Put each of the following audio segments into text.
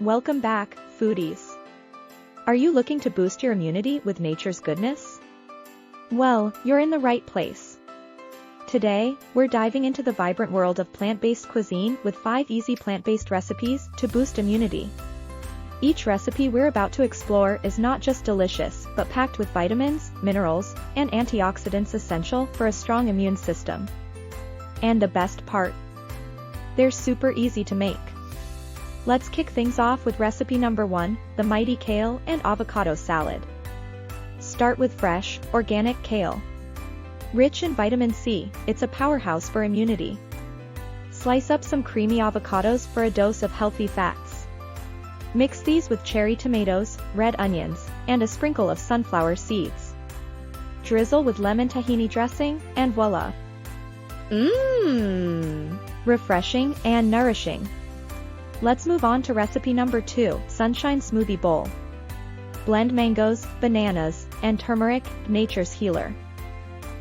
Welcome back, foodies. Are you looking to boost your immunity with nature's goodness? Well, you're in the right place. Today, we're diving into the vibrant world of plant-based cuisine with 5 easy plant-based recipes to boost immunity. Each recipe we're about to explore is not just delicious, but packed with vitamins, minerals, and antioxidants essential for a strong immune system. And the best part? They're super easy to make. Let's kick things off with recipe number 1, the mighty kale and avocado salad. Start with fresh, organic kale. Rich in vitamin C, it's a powerhouse for immunity. Slice up some creamy avocados for a dose of healthy fats. Mix these with cherry tomatoes, red onions, and a sprinkle of sunflower seeds. Drizzle with lemon tahini dressing, and voila! Mmm! Refreshing and nourishing. Let's move on to recipe number 2, sunshine smoothie bowl. Blend mangoes, bananas, and turmeric, nature's healer.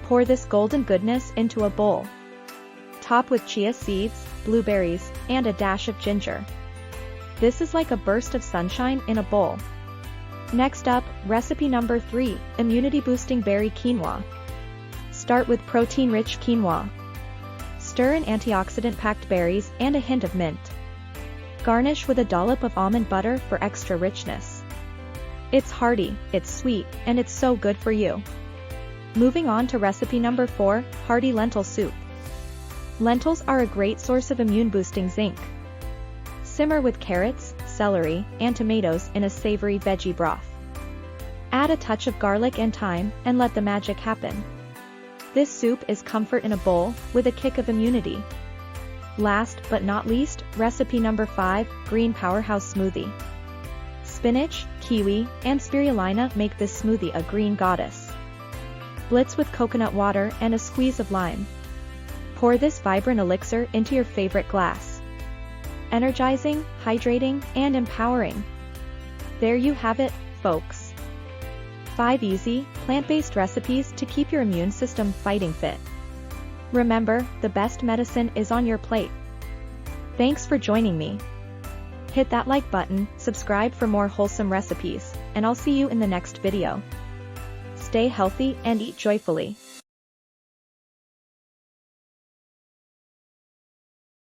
Pour this golden goodness into a bowl. Top with chia seeds, blueberries, and a dash of ginger. This is like a burst of sunshine in a bowl. Next up, recipe number 3, immunity-boosting berry quinoa. Start with protein-rich quinoa. Stir in antioxidant-packed berries and a hint of mint. Garnish with a dollop of almond butter for extra richness. It's hearty, it's sweet, and it's so good for you. Moving on to recipe number 4, hearty lentil soup. Lentils are a great source of immune-boosting zinc. Simmer with carrots, celery, and tomatoes in a savory veggie broth. Add a touch of garlic and thyme, and let the magic happen. This soup is comfort in a bowl, with a kick of immunity. Last but not least, recipe number 5, green powerhouse smoothie. Spinach, kiwi, and spirulina make this smoothie a green goddess. Blitz with coconut water and a squeeze of lime. Pour this vibrant elixir into your favorite glass. Energizing, hydrating, and empowering. There you have it, folks. 5 easy, plant-based recipes to keep your immune system fighting fit. Remember, the best medicine is on your plate. Thanks for joining me. Hit that like button, subscribe for more wholesome recipes, and I'll see you in the next video. Stay healthy and eat joyfully.